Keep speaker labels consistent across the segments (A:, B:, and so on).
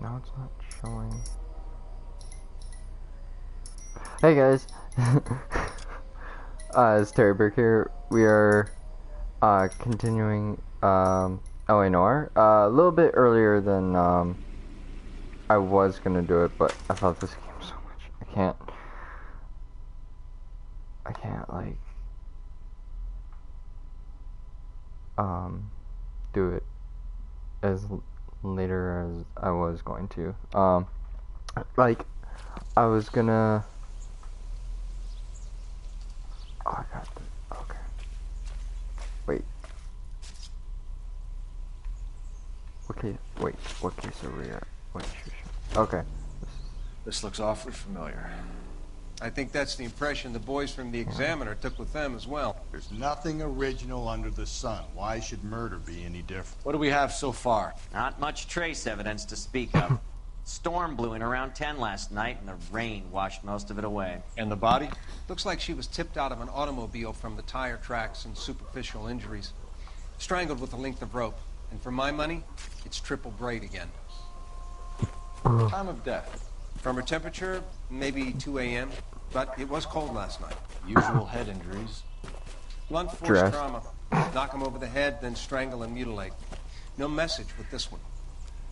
A: Now it's not showing. Hey guys, it's Terry Burke here. We are continuing L.A Noire a little bit earlier than I was gonna do it, but I love this game so much. I can't like do it as later as I was going to. Like I was gonna. Oh, I got this. Okay. Wait. Okay. Wait. What case are we at? Wait. Okay.
B: This looks awfully familiar.
C: I think that's the impression the boys from the Examiner took with them as well.
D: There's nothing original under the sun. Why should murder be any different?
B: What do we have so far?
E: Not much trace evidence to speak of. Storm blew in around 10 last night, and the rain washed most of it away.
B: And the body?
C: Looks like she was tipped out of an automobile from the tire tracks and superficial injuries. Strangled with a length of rope. And for my money, it's triple braid again.
B: Time of death?
C: From her temperature, maybe 2 a.m., but it was cold last night.
B: Usual head injuries?
C: Blunt force trauma. Knock him over the head, then strangle and mutilate. No message with this one.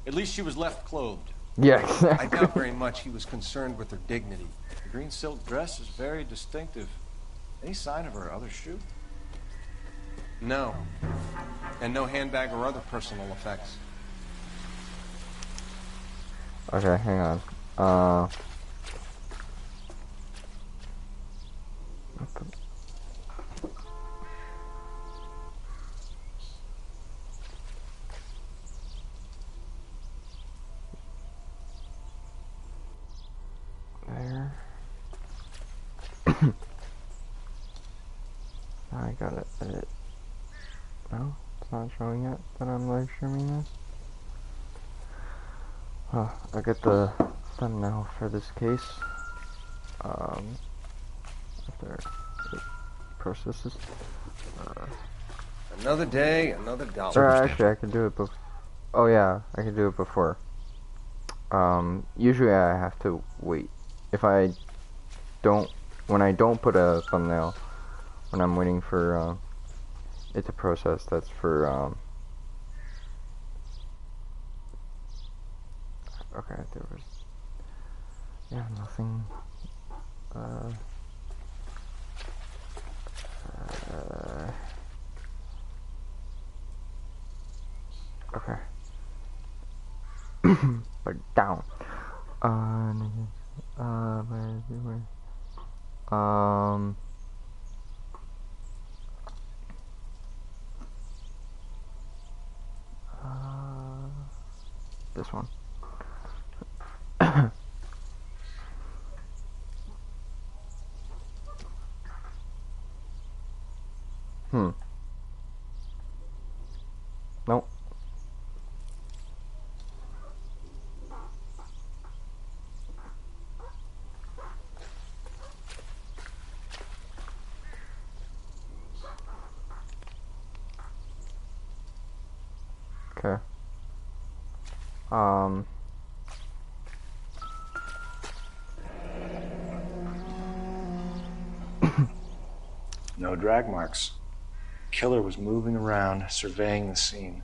B: At least she was left clothed.
A: Yeah,
C: I
A: exactly.
C: doubt very much he was concerned with her dignity.
B: The green silk dress is very distinctive. Any sign of her other shoe?
C: No. And no handbag or other personal effects.
A: Okay, hang on. There. I gotta edit. No, it's not showing yet that I'm live streaming this. Oh, I get the thumbnail for this case. After it processes.
C: Another day, another dollar.
A: Or actually, I could do it before. Oh yeah, I could do it before. Usually I have to wait. If I don't, when I don't put a thumbnail, when I'm waiting for it to process, that's for okay, there was, yeah, nothing, okay, but down, where, this one. Nope. Okay.
B: No drag marks. Killer was moving around, surveying the scene.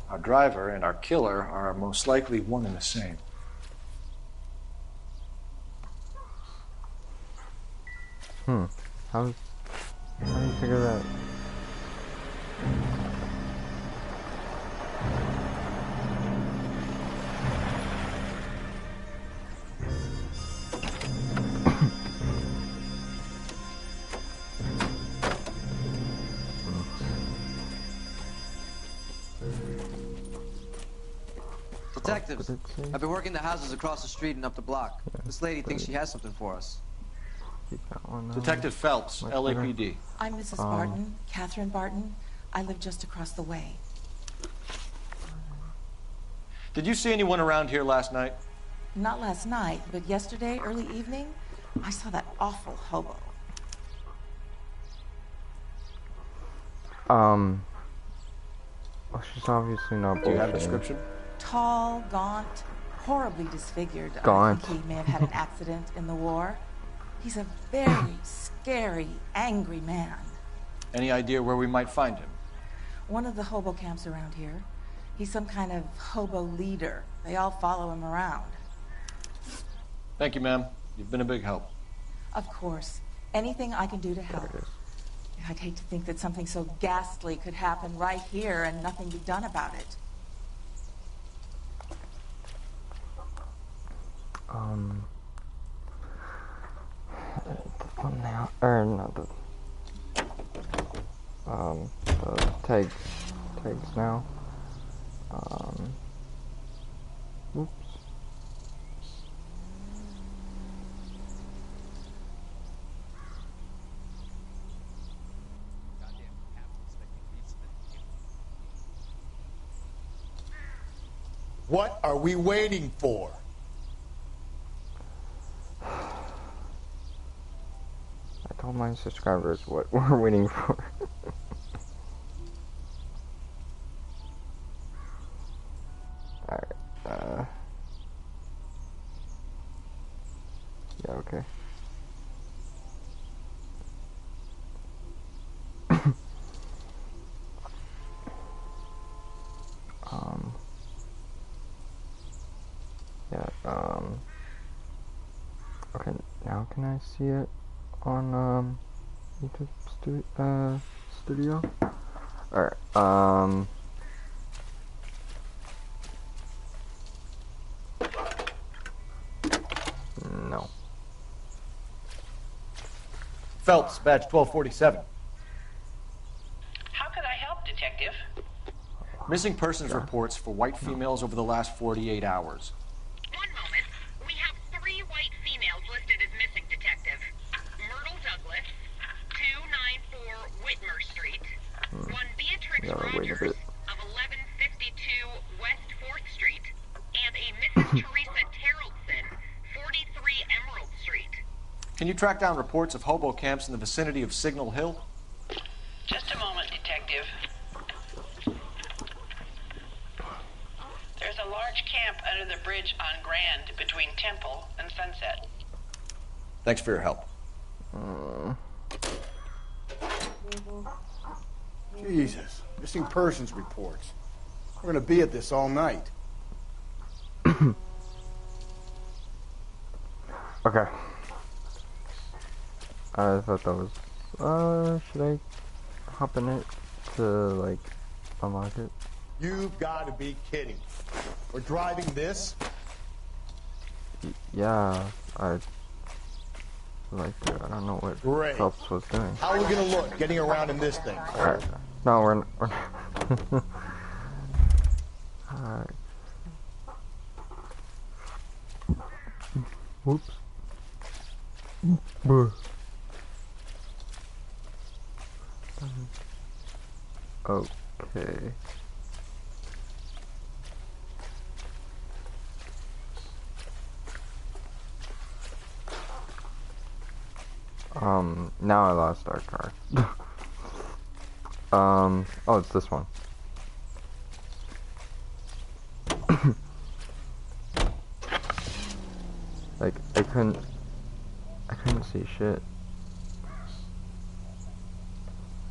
B: Our driver and our killer are most likely one and the same.
A: How do you figure that?
F: Detectives, I've been working the houses across the street and up the block. This lady thinks she has something for us.
A: Keep that one.
B: Detective Phelps,
A: Much
B: LAPD.
G: I'm Mrs. Barton, Catherine Barton. I live just across the way.
B: Did you see anyone around here last night?
G: Not last night, but yesterday, early evening, I saw that awful hobo.
A: Well, she's obviously not
B: Do you have a
A: bullshitting.
B: description?
G: Tall, gaunt, horribly disfigured.
A: Gaunt.
G: I think he may have had an accident in the war. He's a very scary, angry man.
B: Any idea where we might find him?
G: One of the hobo camps around here. He's some kind of hobo leader. They all follow him around.
B: Thank you, ma'am. You've been a big help.
G: Of course. Anything I can do to help.
A: There it is.
G: I'd hate to think that something so ghastly could happen right here and nothing be done about it.
A: The thumbnail, or not the tags now. Oops.
D: What are we waiting for?
A: I told my subscribers what we're waiting for. Alright, yeah, okay. Okay, now can I see it on, YouTube studio? Alright, no.
B: Phelps, badge 1247.
H: How can I help, Detective?
B: Missing persons reports for white females over the last 48 hours.
H: One moment. We have 3 white females listed as missing, Detective. Myrtle Douglas, 294 Whitmer Street. One Beatrix
A: Gotta wait a
H: Rogers
A: bit.
H: of 1152 West 4th Street. And a Mrs. Teresa Terrellson, 43 Emerald Street.
B: Can you track down reports of hobo camps in the vicinity of Signal Hill?
H: Just a moment, Detective. There's a large camp under the bridge on Grand between Temple and Sunset.
B: Thanks for your help.
D: Jesus, missing persons reports. We're gonna be at this all night.
A: Okay. I thought that was, should I hop in it to, like, unlock it?
D: You've got to be kidding. We're driving this?
A: Yeah, I don't know what
D: Great.
A: Phelps was doing.
D: How are we gonna look getting around in this thing?
A: Alright. No, we're not. Alright. Whoops. Okay. Now I lost our car. Oh, it's this one. Like, I couldn't see shit.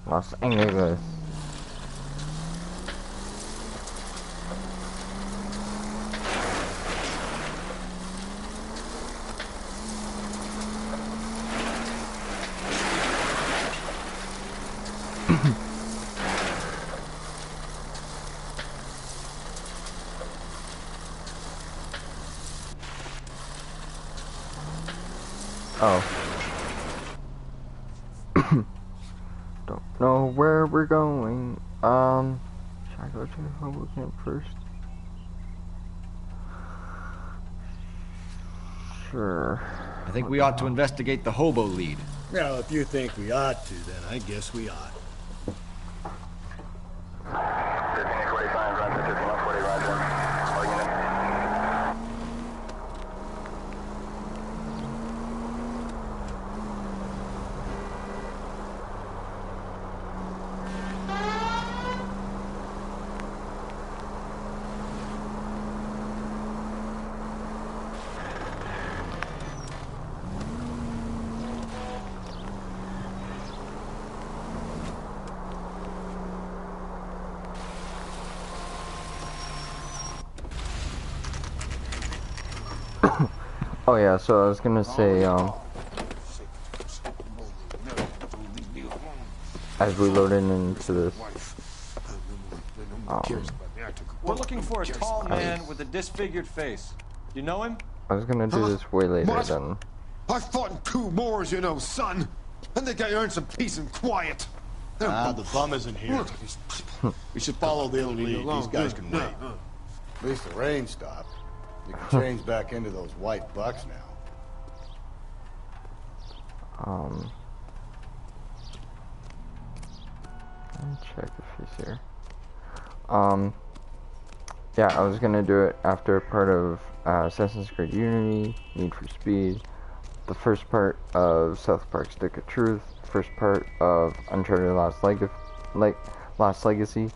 A: Los Angeles. Oh. Don't know where we're going. Should I go to the hobo camp first? Sure.
I: I think we ought to investigate the hobo lead.
D: Well, if you think we ought to, then I guess we ought.
A: Oh yeah, so I was gonna say, as we load into this,
J: we're looking for a tall man with a disfigured face. You know him?
A: I was gonna do this way later
K: What?
A: than.
K: I fought in 2 wars, you know, son. I think I earned some peace and quiet.
D: Ah, the bum isn't here. We should follow the lead. These guys can wait.
L: At least the rain stopped. You can change back into those white bucks now.
A: Let me check if he's here. Yeah, I was gonna do it after part of Assassin's Creed Unity, Need for Speed, the first part of South Park Stick of Truth, first part of Uncharted Lost Legacy,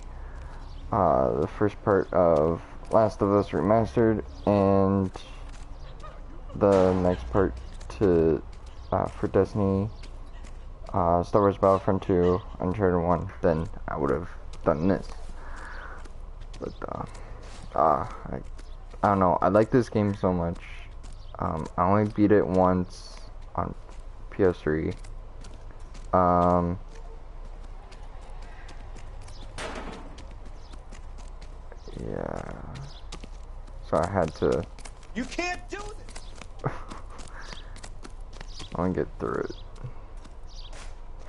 A: the first part of Last of Us Remastered, and the next part to for Destiny, Star Wars Battlefront 2, Uncharted 1. Then I would have done this. But I don't know. I like this game so much. I only beat it once on PS3. Yeah. So I had to.
J: You can't do this.
A: I want to get through it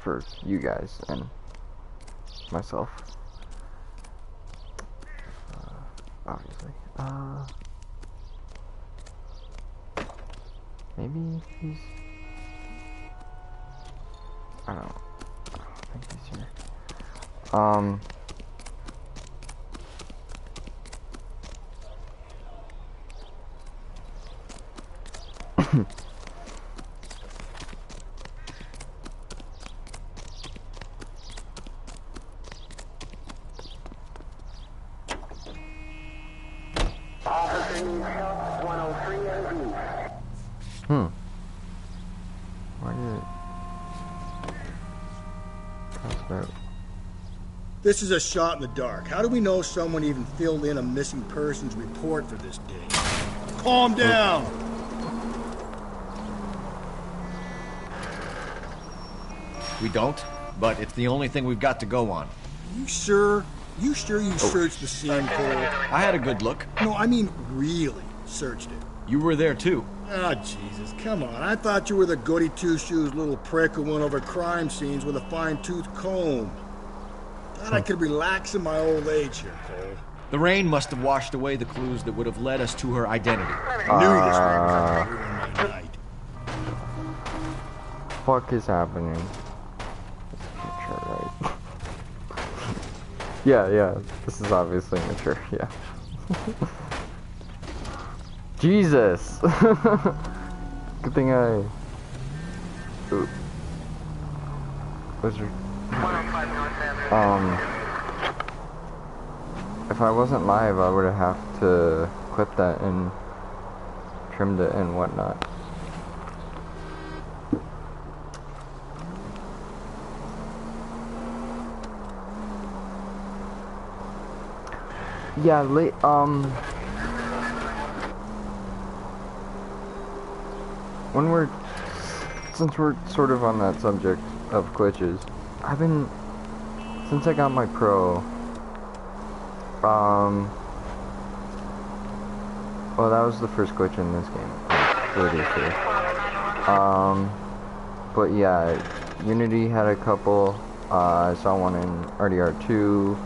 A: for you guys and myself. Obviously. Maybe he's. I don't think he's here. Why did it cross out?
M: This is a shot in the dark. How do we know someone even filled in a missing persons report for this day? Calm down!
I: We don't, but it's the only thing we've got to go on.
M: You sure? You sure you searched the scene, Cole?
I: I had a good look.
M: No, I mean really searched it.
I: You were there too.
M: Ah, Jesus, come on. I thought you were the goody two-shoes little prick who went over crime scenes with a fine-tooth comb. Thought I could relax in my old age here, Cole.
I: The rain must have washed away the clues that would have led us to her identity.
M: I knew this rain was gonna ruin my night.
A: Fuck is happening? Mature, right? yeah, this is obviously mature, yeah. Jesus! Good thing I... Ooh. Wizard. If I wasn't live, I would have to clip that and trimmed it and whatnot. Yeah, since we're sort of on that subject of glitches, since I got my pro, well, that was the first glitch in this game, seriously. But yeah, Unity had a couple, I saw one in RDR2,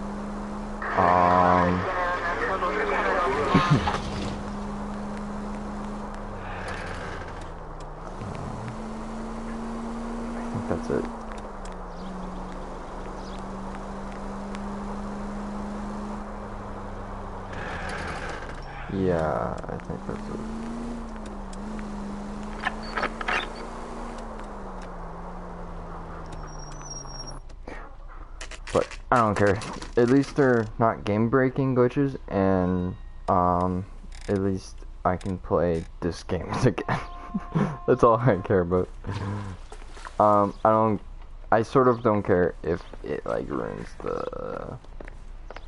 A: I think that's it. Yeah, I think that's it. But I don't care. At least they're not game-breaking glitches, and at least I can play this game again. That's all I care about. I sort of don't care if it like ruins the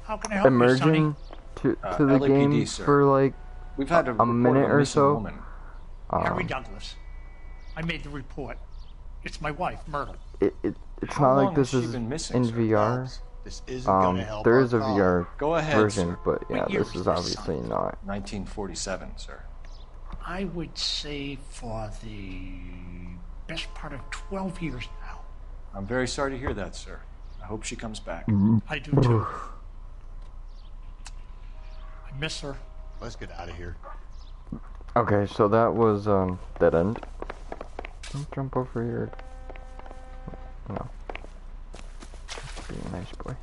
J: How can I help
A: immersion
J: you,
A: to the
B: LAPD,
A: game
B: sir.
A: for like
B: We've had
A: a minute or so.
B: Woman.
N: Harry Douglas. I made the report. It's my wife, Myrtle.
A: It's not like this is in VR.
L: This isn't gonna help
A: There
L: our
A: is a
L: cause.
A: VR
B: Go ahead,
A: version,
B: sir.
A: but yeah,
N: What year
A: this
N: is
A: is
N: this,
A: obviously
N: son?
A: not.
B: 1947, sir.
N: I would say for the best part of 12 years now.
B: I'm very sorry to hear that, sir. I hope she comes back.
N: I do too. I miss her.
L: Let's get out of here.
A: Okay, so that was dead end. Don't jump over here. No. Be a nice boy.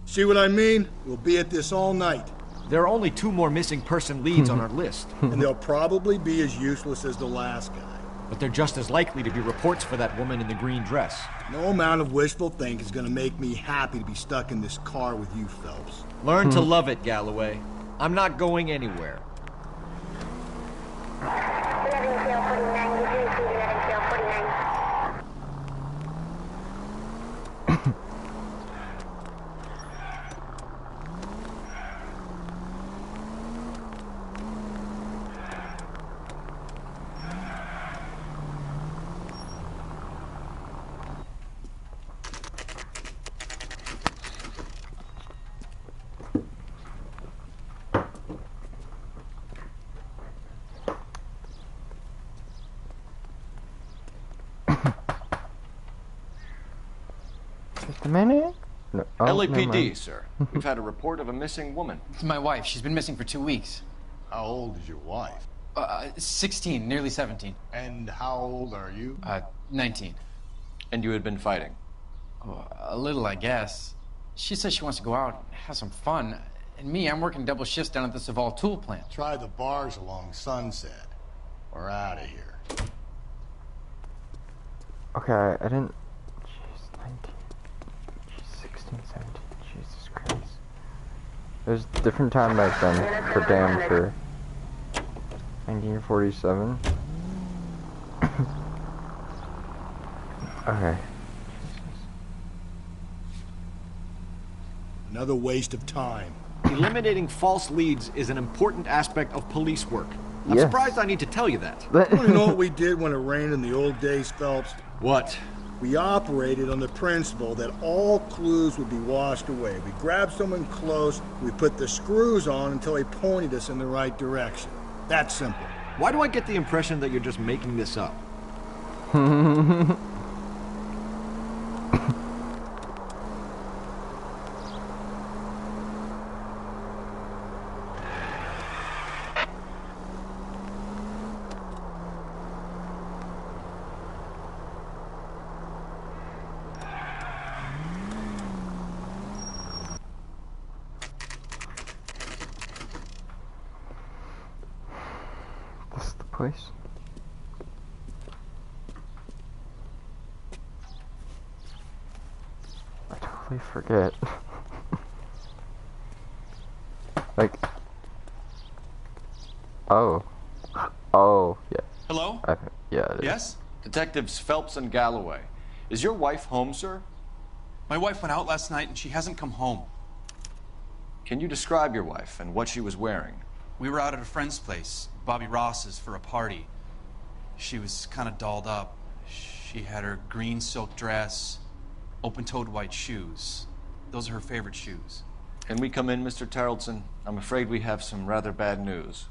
M: See what I mean? We'll be at this all night.
I: There are only 2 more missing person leads on our list.
M: And they'll probably be as useless as the last guy.
I: But they're just as likely to be reports for that woman in the green dress.
M: No amount of wishful thinking is gonna make me happy to be stuck in this car with you, Phelps.
I: Learn to love it, Galloway. I'm not going anywhere.
A: Just a minute. No. Oh,
B: LAPD, sir. We've had a report of a missing woman.
F: It's my wife. She's been missing for 2 weeks.
L: How old is your wife?
F: 16, nearly 17.
L: And how old are you?
F: 19.
B: And you had been fighting?
F: Oh, a little, I guess. She says she wants to go out and have some fun. And me, I'm working double shifts down at the Saval tool plant.
L: Try the bars along Sunset. We're out of here.
A: Okay, I didn't. She's 19. She's 16, 17. Jesus Christ. There's a different time back then, for damn sure. 1947. Okay.
M: Another waste of time.
I: Eliminating false leads is an important aspect of police work. I'm
A: Yes.
I: surprised I need to tell you that.
M: You want to know what we did when it rained in the old days, Phelps?
I: What?
M: We operated on the principle that all clues would be washed away. We grabbed someone close, we put the screws on until they pointed us in the right direction. That's simple.
I: Why do I get the impression that you're just making this up?
A: This is the place. I totally forget. Like. Oh. Oh, yeah.
J: Hello?
A: Yeah, it is.
J: Yes?
B: Detectives Phelps and Galloway. Is your wife home, sir?
J: My wife went out last night and she hasn't come home.
B: Can you describe your wife and what she was wearing?
J: We were out at a friend's place, Bobby Ross's, for a party. She was kind of dolled up. She had her green silk dress, open-toed white shoes. Those are her favorite shoes.
B: Can we come in, Mr. Tarleton? I'm afraid we have some rather bad news.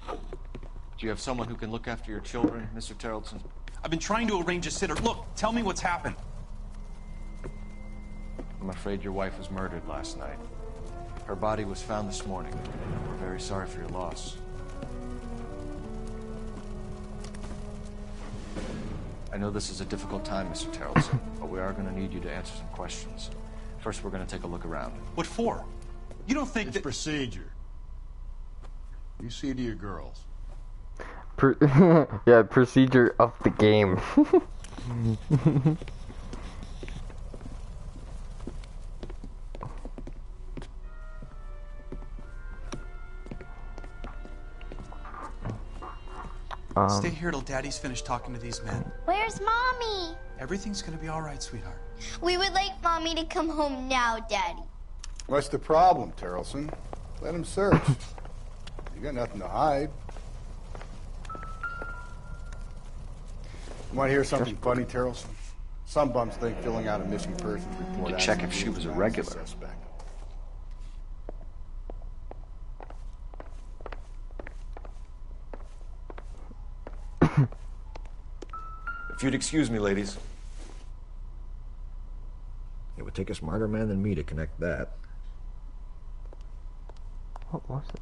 B: Do you have someone who can look after your children, Mr. Tarleton?
J: I've been trying to arrange a sitter. Look, tell me what's happened.
B: I'm afraid your wife was murdered last night. Her body was found this morning. We're very sorry for your loss. I know this is a difficult time, Mr. Tarleton, but we are going to need you to answer some questions. First, we're going to take a look around.
J: What for? You don't think
L: It's
J: that...
L: procedure. You see to your girls.
A: Yeah, procedure of the game.
J: Stay here till Daddy's finished talking to these men.
O: Where's Mommy?
J: Everything's gonna be all right, sweetheart.
O: We would like Mommy to come home now, Daddy.
L: What's the problem, Terrelson? Let him search. You got nothing to hide. You want to hear something funny, Terrelson? Some bums think filling out a missing persons report...
B: To check if she was a regular.
L: Suspect.
B: If you'd excuse me, ladies.
I: It would take a smarter man than me to connect that.
A: What was it?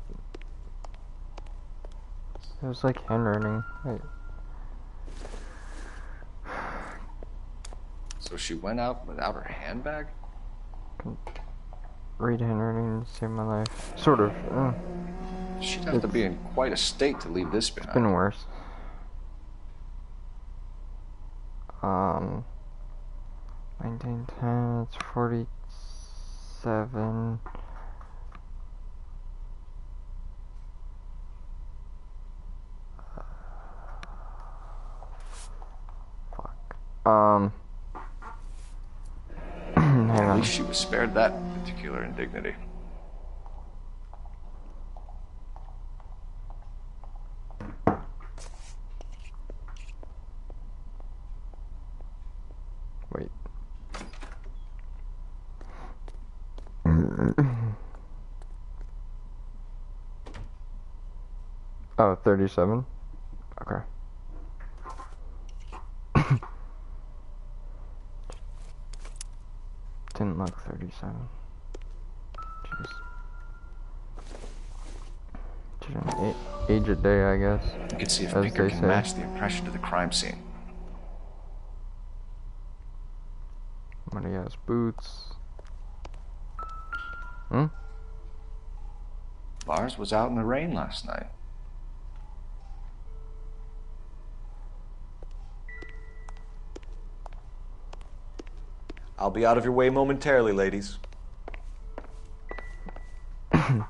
A: It was like handwriting. Wait.
B: So she went out without her handbag?
A: Read handwriting to save my life. Sort of.
B: She'd have to be in quite a state to leave this behind.
A: It's been worse. 1910, it's 47. Hang
B: At
A: on.
B: least she was spared that particular indignity.
A: Wait. Oh, 37? Okay. Didn't look 37. Jeez. Didn't age a day, I guess.
B: You can see if
A: as
B: Pinker
A: they
B: can
A: say.
B: match the impression to the crime scene.
A: Money has boots. Hmm?
B: Lars was out in the rain last night. I'll be out of your way momentarily, ladies.
A: Do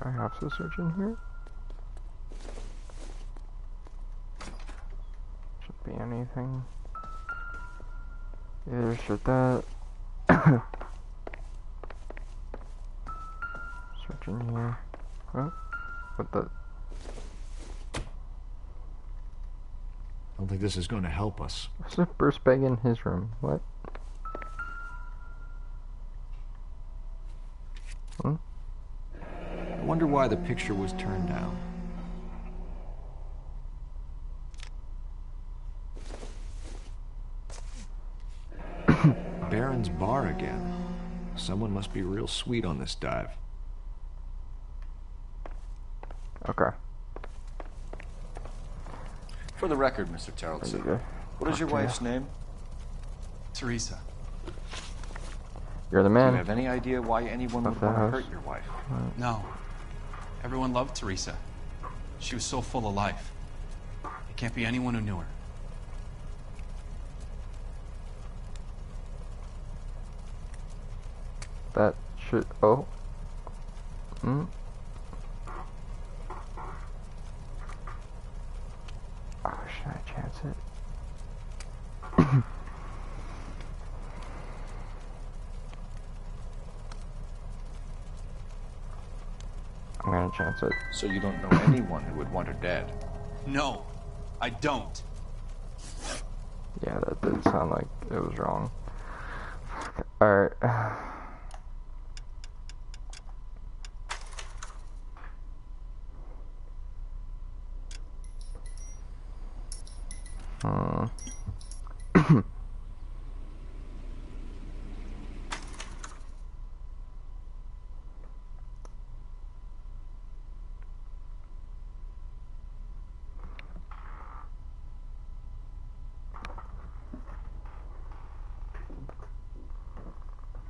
A: I have to search in here? Should be anything. Either should that. Search in here. Oh, what the?
I: I don't think this is going to help us.
A: What's the burst bag in his room? What? Hmm?
I: I wonder why the picture was turned down. Baron's bar again. Someone must be real sweet on this dive.
A: Okay.
B: For the record, Mr. Tarleton, what is your wife's name?
J: Teresa.
A: You're the
B: Do
A: man.
B: you have any idea why anyone would
A: Of the
B: want to
A: house.
B: hurt your wife?
J: No. Everyone loved Teresa. She was so full of life. It can't be anyone who knew her.
A: That should. Oh. Hmm. Oh, should I chance it? I'm gonna chance it.
B: So you don't know anyone who would want her dead?
J: No, I don't.
A: Yeah, that did sound like it was wrong. Alright.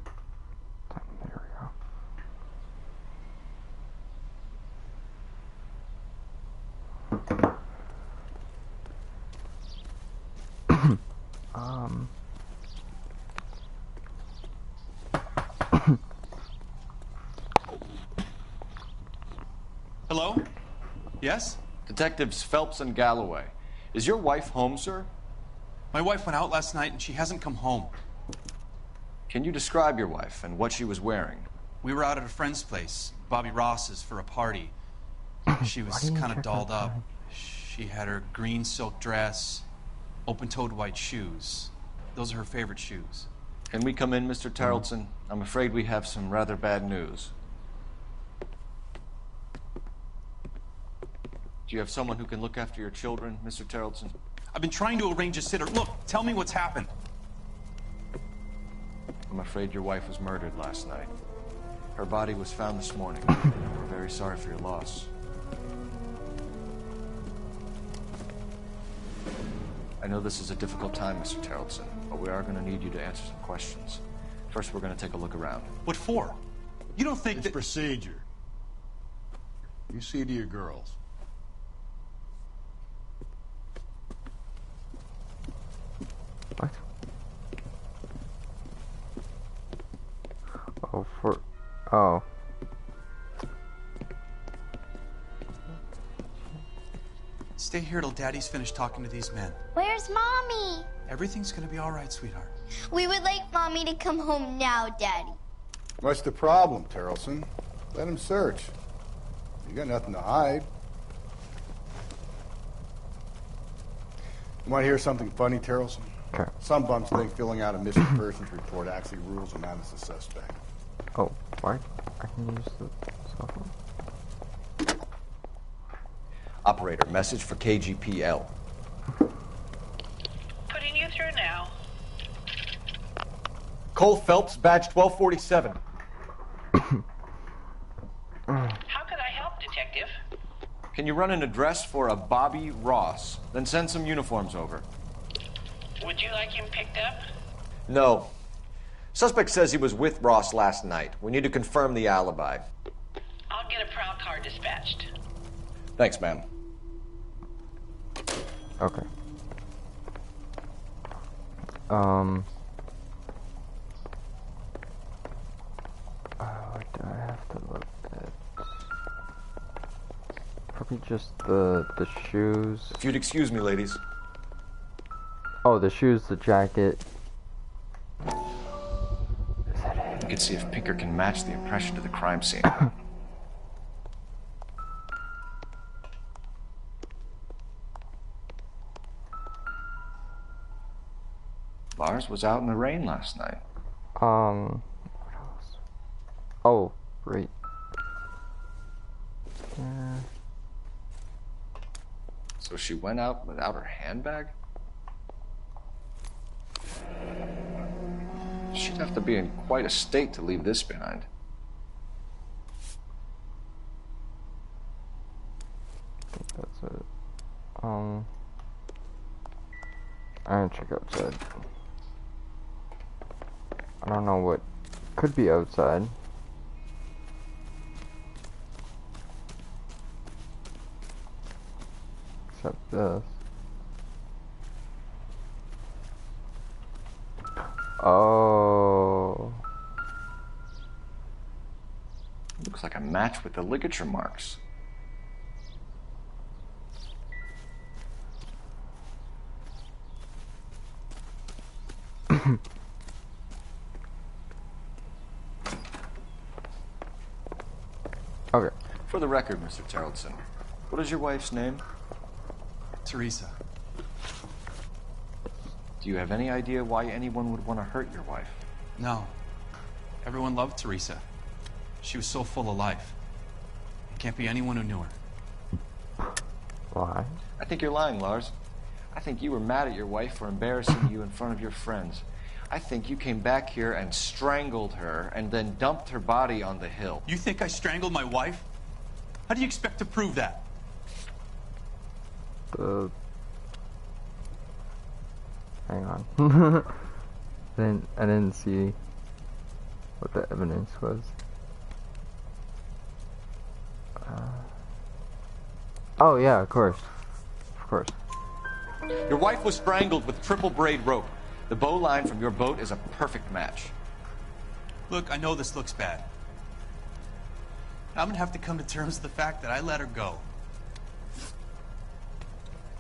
A: There we go.
J: Hello? Yes?
I: Detectives Phelps and Galloway. Is your wife home, sir?
J: My wife went out last night and she hasn't come home.
I: Can you describe your wife and what she was wearing?
J: We were out at a friend's place, Bobby Ross's, for a party. She was kind of dolled up. She had her green silk dress, open-toed white shoes. Those are her favorite shoes.
I: Can we come in, Mr. Tarleton? I'm afraid we have some rather bad news. Do you have someone who can look after your children, Mr. Tarleton?
J: I've been trying to arrange a sitter. Look, tell me what's happened.
I: I'm afraid your wife was murdered last night. Her body was found this morning. We're very sorry for your loss. I know this is a difficult time, Mr. Tarleton, but we are going to need you to answer some questions. First, we're going to take a look around.
J: What for? You don't think
D: It's procedure. You see to your girls.
A: What? Oh, oh.
J: Stay here till Daddy's finished talking to these men.
O: Where's Mommy?
J: Everything's gonna be all right, sweetheart.
O: We would like Mommy to come home now, Daddy.
L: What's the problem, Tarleton? Let him search. You got nothing to hide. You want to hear something funny, Tarleton?
A: Okay.
L: Some bums think filling out a missing persons report actually rules him out as a suspect.
A: Oh, what? I can use the cell phone.
I: Operator, message for KGPL.
H: Putting you through now.
I: Cole Phelps, badge 1247.
H: How could I help, Detective?
I: Can you run an address for a Bobby Ross? Then send some uniforms over.
H: Would you like him picked up?
I: No. Suspect says he was with Ross last night. We need to confirm the alibi.
H: I'll get a prowl car dispatched.
I: Thanks, ma'am.
A: Okay. What do I have to look at? Probably just the shoes.
I: If you'd excuse me, ladies.
A: Oh, the shoes, the jacket.
I: We can see if Pinker can match the impression to the crime scene. Lars was out in the rain last night.
A: What else? Oh, right.
I: So she went out without her handbag? She'd have to be in quite a state to leave this behind.
A: I think that's it. I'm gonna check outside. I don't know what could be outside. Except this. Oh.
I: Looks like a match with the ligature marks.
A: Okay.
I: For the record, Mr. Tarleton, what is your wife's name?
J: Teresa.
I: Do you have any idea why anyone would want to hurt your wife?
J: No. Everyone loved Teresa. She was so full of life. It can't be anyone who knew her.
A: Why?
I: I think you're lying, Lars. I think you were mad at your wife for embarrassing you in front of your friends. I think you came back here and strangled her and then dumped her body on the hill.
J: You think I strangled my wife? How do you expect to prove that?
A: Hang on. I didn't see what the evidence was. Oh yeah, of course. Of course.
I: Your wife was strangled with triple braid rope. The bow line from your boat is a perfect match.
J: Look, I know this looks bad. I'm gonna have to come to terms with the fact that I let her go.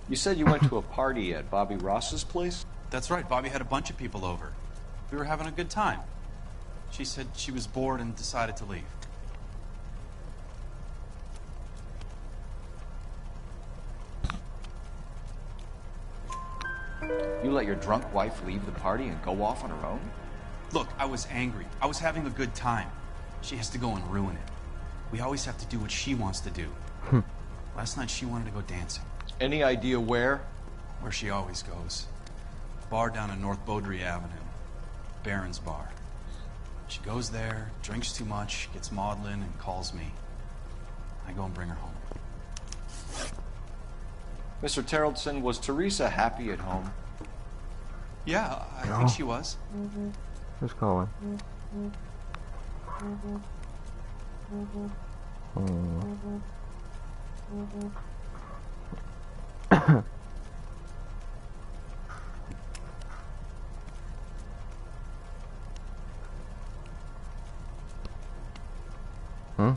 I: You said you went to a party at Bobby Ross's place?
J: That's right, Bobby had a bunch of people over. We were having a good time. She said she was bored and decided to leave.
I: You let your drunk wife leave the party and go off on her own?
J: Look, I was angry. I was having a good time. She has to go and ruin it. We always have to do what she wants to do. Last night she wanted to go dancing.
I: Any idea where?
J: Where she always goes. Bar down on North Beaudry Avenue. Barron's Bar. She goes there, drinks too much, gets maudlin, and calls me. I go and bring her home.
I: Mr. Terrellson, was Teresa happy at home?
J: Yeah, I think she was.
A: Who's calling? Hmm?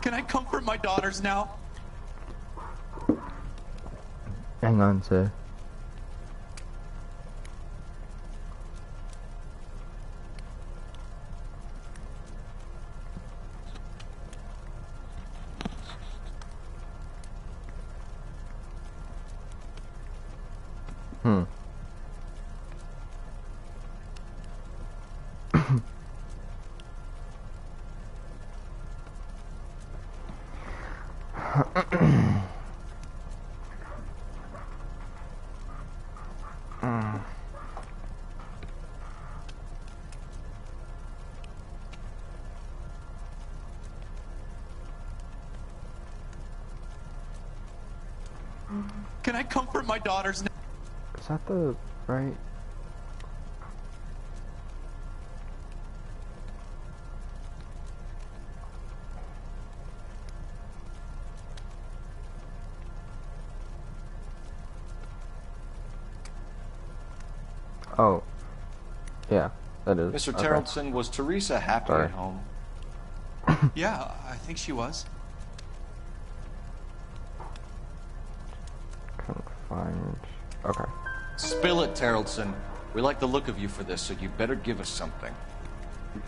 J: Can I comfort my daughters now?
A: Hang on, sir. Hmm.
J: Can I comfort my daughters now?
A: Is that the right? Oh, yeah, that is.
I: Mr.
A: Okay.
I: Terrellson, was Teresa happy
A: Sorry.
I: at home?
J: Yeah, I think she was.
A: Confined. Okay.
I: Spill it, Terrellson. We like the look of you for this, so you better give us something.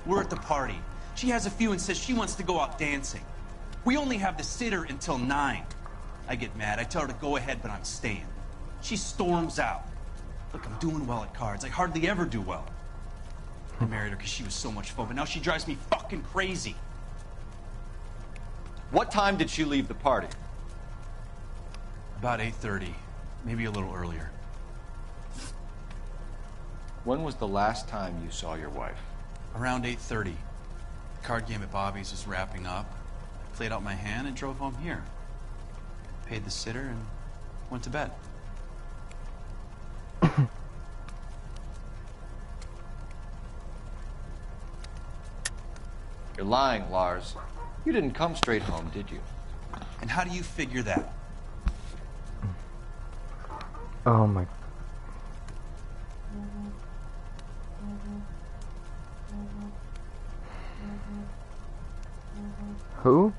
J: We're at the party. She has a few and says she wants to go out dancing. We only have the sitter until 9. I get mad. I tell her to go ahead, but I'm staying. She storms out. Look, I'm doing well at cards. I hardly ever do well. I married her because she was so much fun, but now she drives me fucking crazy.
I: What time did she leave the party?
J: About 8:30, maybe a little earlier.
I: When was the last time you saw your wife?
J: Around 8:30. The card game at Bobby's was wrapping up. I played out my hand and drove home here. Paid the sitter and went to bed.
I: You're lying, Lars. You didn't come straight home, did you?
J: And how do you figure that?
A: Oh my. Who?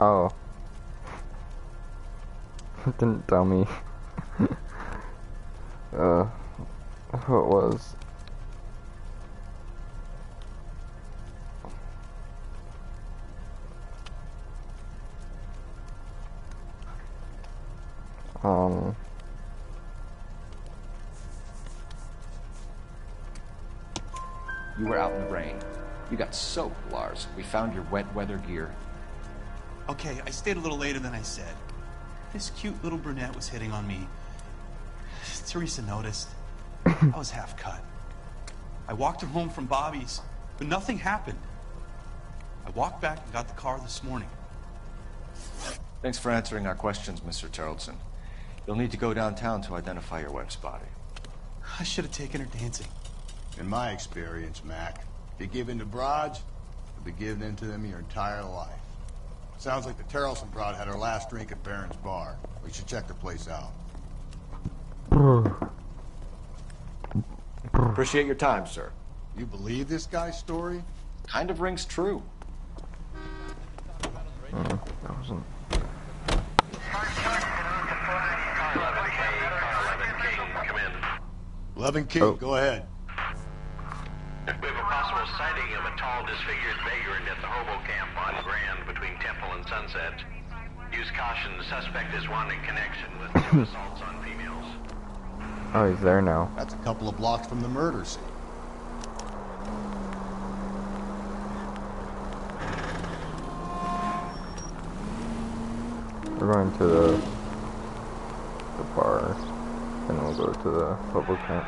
A: Oh. Didn't tell me. Who it was.
I: You were out in the rain. You got soaked, Lars. We found your wet weather gear.
J: Okay, I stayed a little later than I said. This cute little brunette was hitting on me. Teresa noticed. I was half cut. I walked her home from Bobby's, but nothing happened. I walked back and got the car this morning.
I: Thanks for answering our questions, Mr. Terrellson. You'll need to go downtown to identify your wife's body.
J: I should have taken her dancing.
L: In my experience, Mac, if you give in to broads, you'll be giving in to them your entire life. Sounds like the Terrelson broad had her last drink at Barron's bar. We should check the place out.
I: Appreciate your time, sir.
L: You believe this guy's story?
I: Kind of rings true.
A: That wasn't...
L: 11 King, go ahead.
P: We have a possible sighting of a tall, disfigured vagrant at the hobo camp on Grand between Temple and Sunset. Use caution. The suspect is wanting connection with 2 assaults on females.
A: Oh, he's there now.
L: That's a couple of blocks from the murder scene.
A: We're going to the bar, and we'll go to the hobo camp.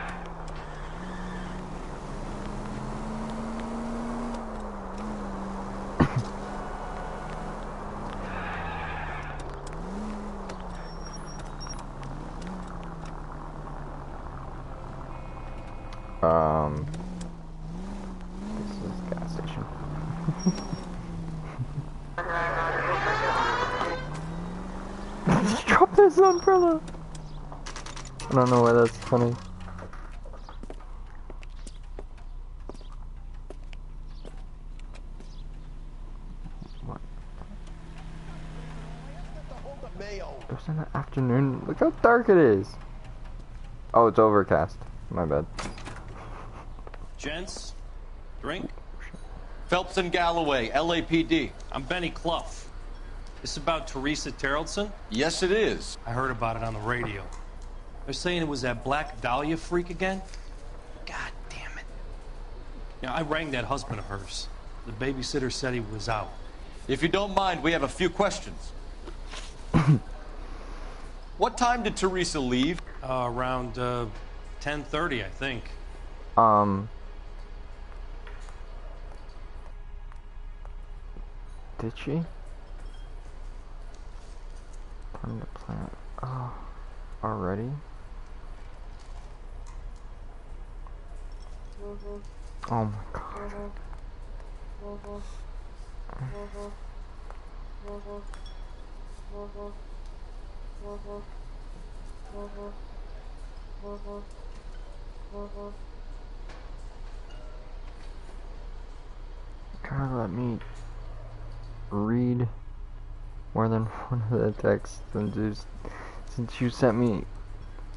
A: This is a gas station. Just drop this umbrella. I don't know why that's funny. What? It was in the afternoon. Look how dark it is. Oh, it's overcast. My bad.
Q: Gents, drink?
I: Phelps and Galloway, LAPD.
Q: I'm Benny Clough. This about Teresa Terrelson?
I: Yes, it is.
Q: I heard about it on the radio. They're saying it was that Black Dahlia freak again? God damn it. Now, I rang that husband of hers. The babysitter said he was out.
I: If you don't mind, we have a few questions. What time did Teresa leave?
Q: Around 10:30, I think.
A: Did she? Time to plant. Oh, already? Oh my god. God, let me read more than one of the texts and just since you sent me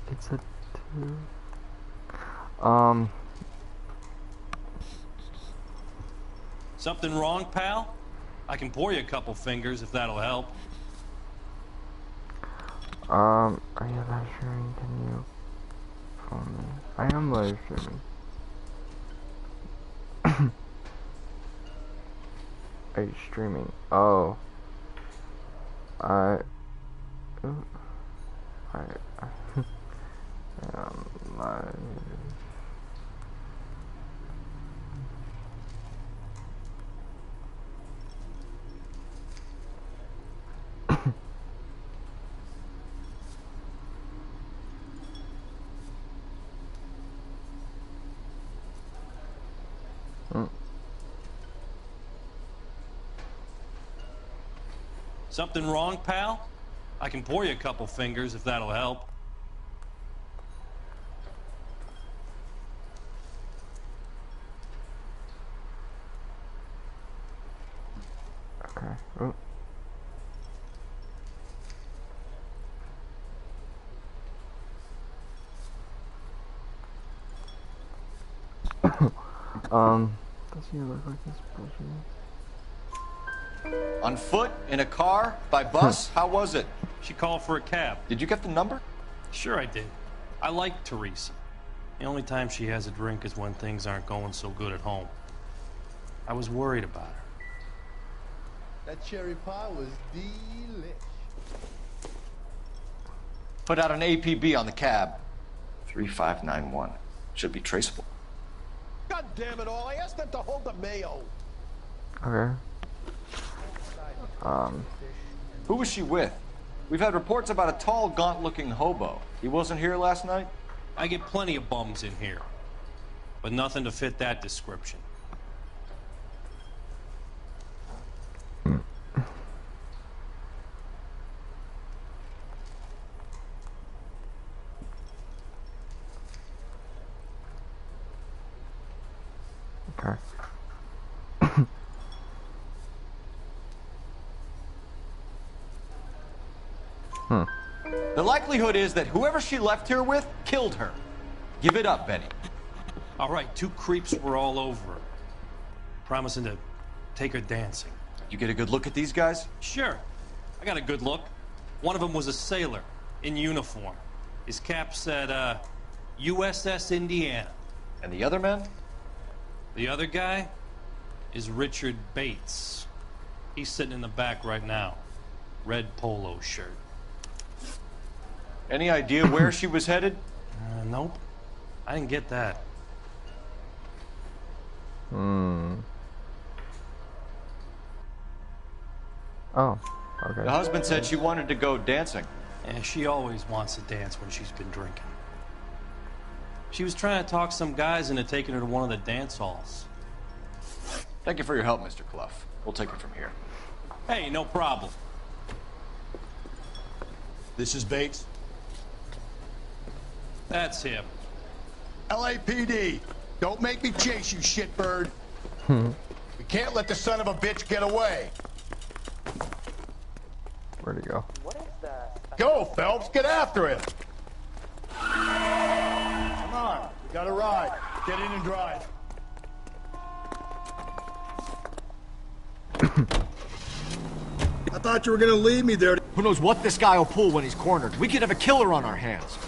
A: it's a 2.
Q: Something wrong, pal? I can pour you a couple fingers if that'll help.
A: Are you live streaming? Can you phone me? I am live streaming. Are you streaming? Oh. I am live.
Q: Something wrong, pal? I can pour you a couple fingers if that'll help.
A: Okay. Oh. Does he look like this bullshit?
I: On foot? In a car? By bus? How was it?
Q: She called for a cab.
I: Did you get the number?
Q: Sure I did. I like Teresa. The only time she has a drink is when things aren't going so good at home. I was worried about her.
R: That cherry pie was delish.
I: Put out an APB on the cab. 3591. Should be traceable.
R: God damn it all, I asked them to hold the mayo.
A: Okay.
I: Who was she with? We've had reports about a tall, gaunt-looking hobo. He wasn't here last night?
Q: I get plenty of bums in here, but nothing to fit that description.
A: Okay.
I: The likelihood is that whoever she left here with killed her. Give it up, Benny.
Q: All right, 2 creeps were all over her, promising to take her dancing.
I: You get a good look at these guys?
Q: Sure. I got a good look. One of them was a sailor in uniform. His cap said, USS Indiana.
I: And the other man?
Q: The other guy is Richard Bates. He's sitting in the back right now. Red polo shirt.
I: Any idea where she was headed?
Q: Nope. I didn't get that.
A: Oh, okay.
I: The husband said she wanted to go dancing.
Q: Yeah, she always wants to dance when she's been drinking. She was trying to talk some guys into taking her to one of the dance halls.
I: Thank you for your help, Mr. Clough. We'll take it from here.
Q: Hey, no problem.
M: This is Bates.
Q: That's him.
M: LAPD, don't make me chase you, shitbird. We can't let the son of a bitch get away.
A: Where'd he go?
M: Go, Phelps, get after him. Come on, we got a ride. Get in and drive. I thought you were gonna leave me there.
S: Who knows what this guy will pull when he's cornered? We could have a killer on our hands.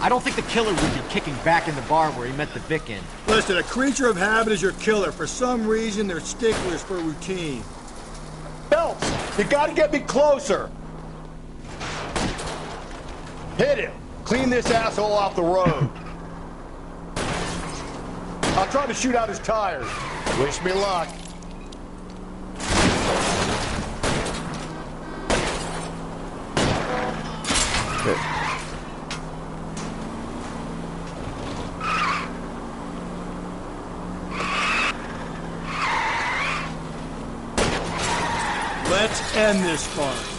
S: I don't think the killer would be kicking back in the bar where he met the Vic in.
M: Listen, a creature of habit is your killer. For some reason, they're sticklers for routine. Phelps, you gotta get me closer. Hit him. Clean this asshole off the road. I'll try to shoot out his tires. Wish me luck.
A: Good.
M: Let's end this farce.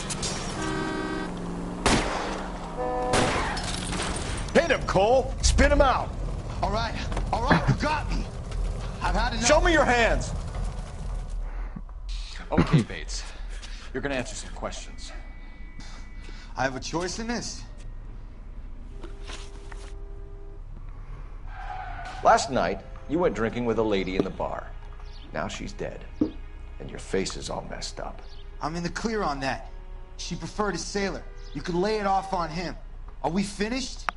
M: Hit him, Cole. Spin him out.
K: All right, you got me. I've had enough.
I: Show me your hands. Okay, Bates. You're gonna answer some questions.
K: I have a choice in this.
I: Last night, you went drinking with a lady in the bar. Now she's dead. And your face is all messed up.
K: I'm in the clear on that. She preferred a sailor. You could lay it off on him. Are we finished?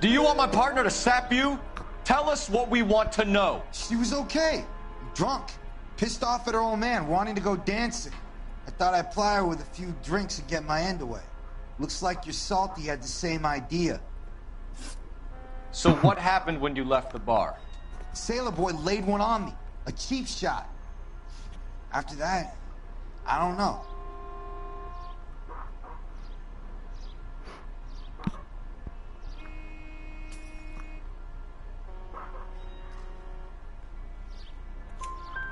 I: Do you want my partner to sap you? Tell us what we want to know.
K: She was okay. Drunk. Pissed off at her old man, wanting to go dancing. I thought I'd ply her with a few drinks and get my end away. Looks like your Salty had the same idea.
I: So what happened when you left the bar?
K: Sailor boy laid one on me. A cheap shot. After that, I don't know.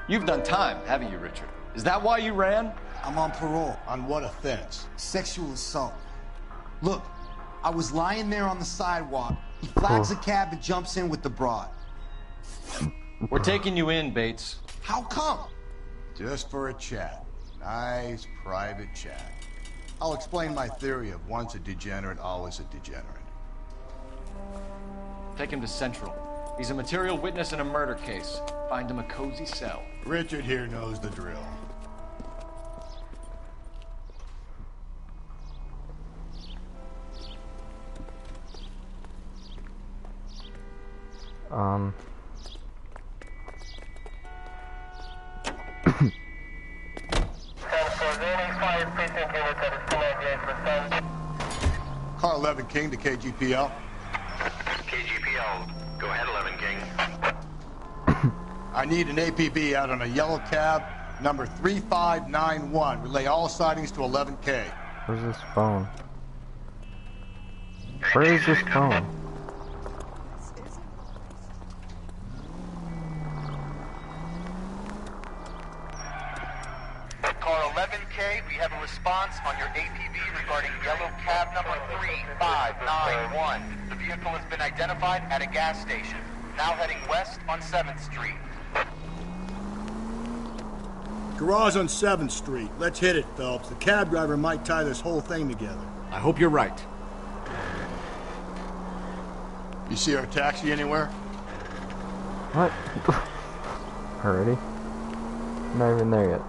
I: You've done time, haven't you, Richard? Is that why you ran?
K: I'm on parole.
M: On what offense?
K: Sexual assault. Look, I was lying there on the sidewalk. He flags a cab and jumps in with the broad.
I: We're taking you in, Bates.
K: How come?
L: Just for a chat. Nice, private chat. I'll explain my theory of once a degenerate, always a degenerate.
I: Take him to Central. He's a material witness in a murder case. Find him a cozy cell.
L: Richard here knows the drill. Car 11 King to KGPL.
P: KGPL, go ahead, 11 King.
L: I need an APB out on a yellow cab, number 3591. Relay all sightings to 11K.
A: Where's this phone? Where is this phone?
T: Car 11K, we have a response on your APB regarding yellow cab number 3591. The vehicle has been identified at a gas station. Now heading west on 7th Street.
M: Garage on 7th Street. Let's hit it, Phelps. The cab driver might tie this whole thing together.
S: I hope you're right.
L: You see our taxi anywhere?
A: What? Already? Not even there yet.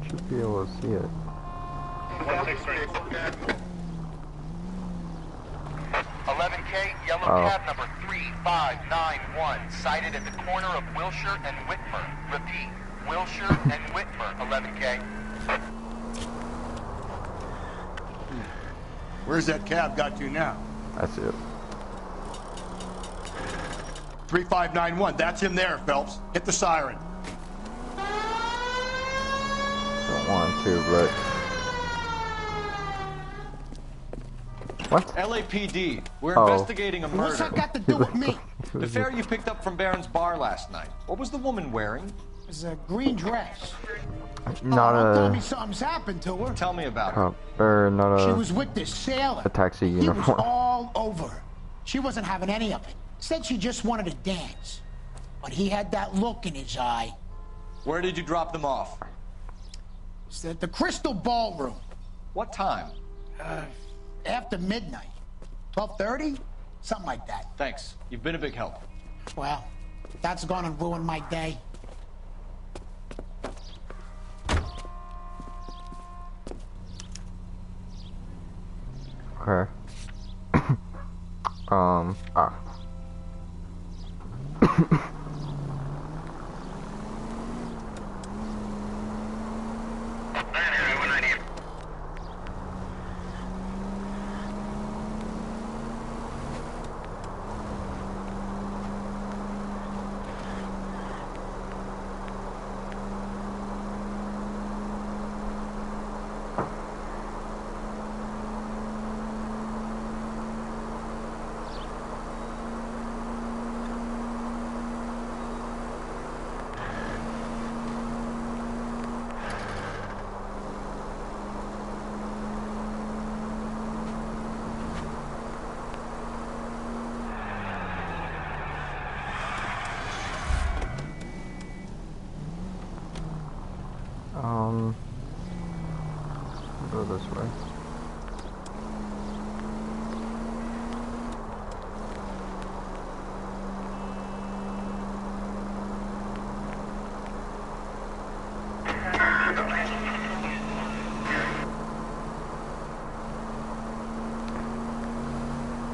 A: Should be able to see it.
T: 11K, yellow cab number 3591, sighted at the corner of Wilshire and Whitmer. Repeat, Wilshire and Whitmer, 11K.
L: Where's that cab got to now?
A: I see it.
L: 3591, that's him there, Phelps. Hit the siren.
A: Don't want to, but... What?
I: LAPD, we're
A: Oh.
I: investigating a murder.
N: What's that got to do with me?
I: The fare you picked up from Barron's bar last night. What was the woman wearing?
N: It was a green dress.
A: Not
N: Don't tell me
A: a...
N: something's happened to her.
I: Tell me about her.
A: or not
N: She
A: a...
N: was with this sailor.
A: a taxi
N: He was
A: uniform.
N: all over her. She wasn't having any of it. Said she just wanted to dance. But he had that look in his eye.
I: Where did you drop them off?
N: It's at the Crystal Ballroom.
I: What time?
N: After midnight. 12:30? Something like that.
I: Thanks. You've been a big help.
N: Well, that's gonna ruin my day.
A: Okay. Go this way.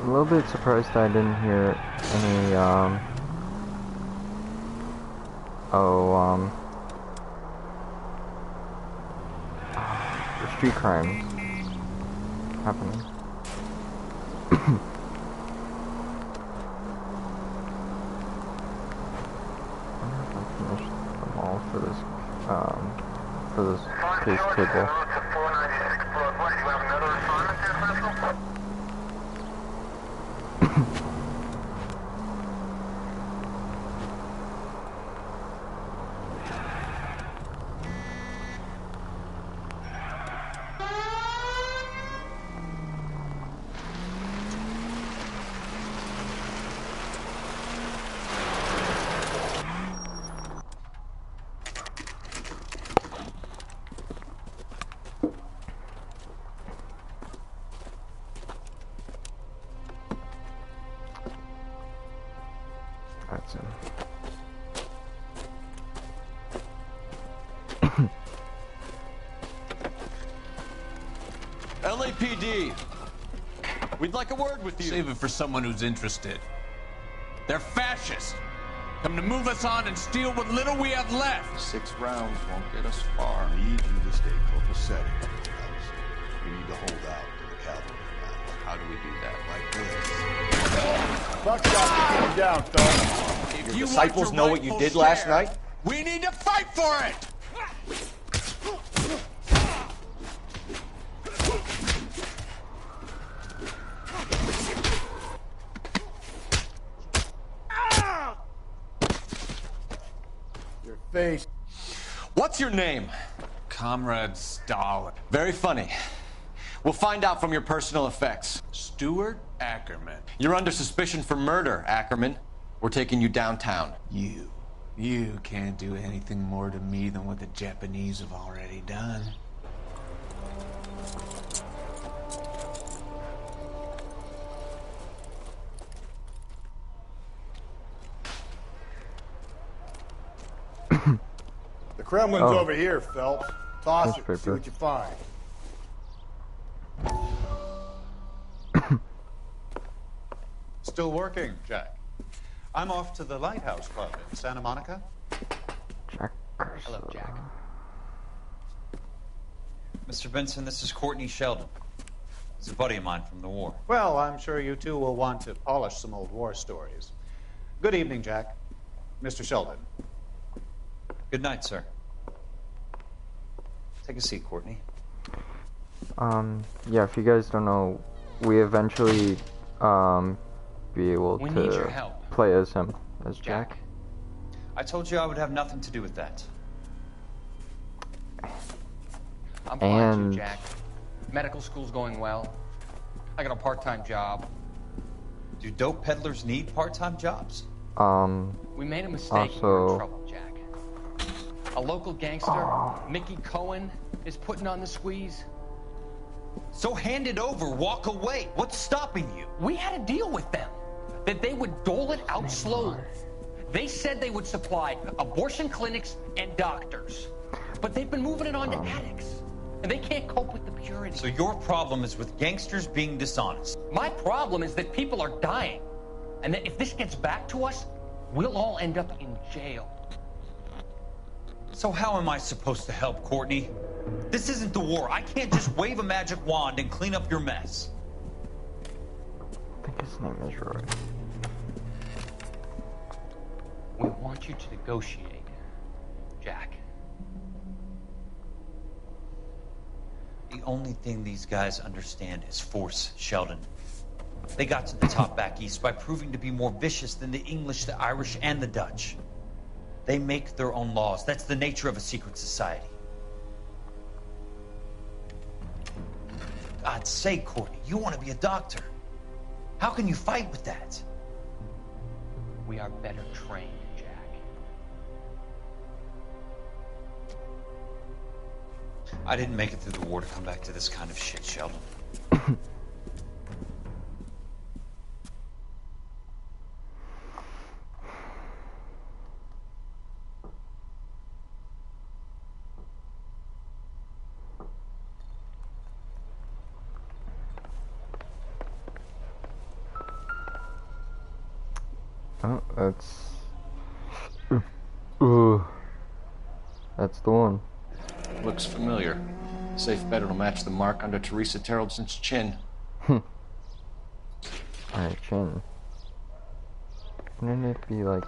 A: A little bit surprised I didn't hear any, street crimes happening. I wonder if I finished them all for this case table. That's him.
U: LAPD, we'd like a word with you.
J: Save it for someone who's interested. They're fascists. Come to move us on and steal what little we have left.
I: 6 rounds won't get us far.
L: I need you to stay copacetic. We need to hold out to the cavalry battle.
I: How do we do that?
L: Like
I: Like this.
L: Buckshot coming down, Phil.
J: If
I: Your
J: you
I: disciples
J: want
I: know
J: your
I: what you
J: rightful
I: did last
J: share,
I: night?
J: We need to fight for it!
L: Your face.
I: What's your name?
J: Comrade Stalin.
I: Very funny. We'll find out from your personal effects.
J: Stuart Ackerman.
I: You're under suspicion for murder, Ackerman. We're taking you downtown.
J: You can't do anything more to me than what the Japanese have already done.
L: The Kremlin's over here, Phelps. Toss it, see what you find.
V: Still working, Jack. I'm off to the Lighthouse Club in Santa Monica.
W: Hello, Jack. Mr. Benson, this is Courtney Sheldon. He's a buddy of mine from the war.
V: Well, I'm sure you two will want to polish some old war stories. Good evening, Jack. Mr. Sheldon.
W: Good night, sir. Take a seat, Courtney.
A: Yeah, if you guys don't know, we eventually, be able
W: We need your
A: to
W: help.
A: play as him, as Jack.
W: I told you I would have nothing to do with that.
F: I'm fine
A: And
F: too, Jack. Medical school's going well. I got a part-time job.
W: Do dope peddlers need part-time jobs?
F: We made a mistake and we're in
A: also,
F: trouble, Jack. A local gangster, Mickey Cohen, is putting on the squeeze.
W: So hand it over, walk away. What's stopping you?
F: We had a deal with them that they would dole it out slowly. They said they would supply abortion clinics and doctors, but they've been moving it on to addicts, and they can't cope with the purity.
W: So your problem is with gangsters being dishonest.
F: My problem is that people are dying, and that if this gets back to us, we'll all end up in jail.
W: So how am I supposed to help, Courtney? This isn't the war. I can't just wave a magic wand and clean up your mess.
A: I think his name is Roy.
F: We want you to negotiate, Jack.
W: The only thing these guys understand is force, Sheldon. They got to the top back east by proving to be more vicious than the English, the Irish, and the Dutch. They make their own laws. That's the nature of a secret society. For God's sake, Courtney, you want to be a doctor. How can you fight with that?
F: We are better trained, Jack.
W: I didn't make it through the war to come back to this kind of shit, Sheldon.
A: Oh, that's the one.
I: Looks familiar. Safe bet it'll match the mark under Teresa Terrelson's chin.
A: Alright, chin. Wouldn't it be like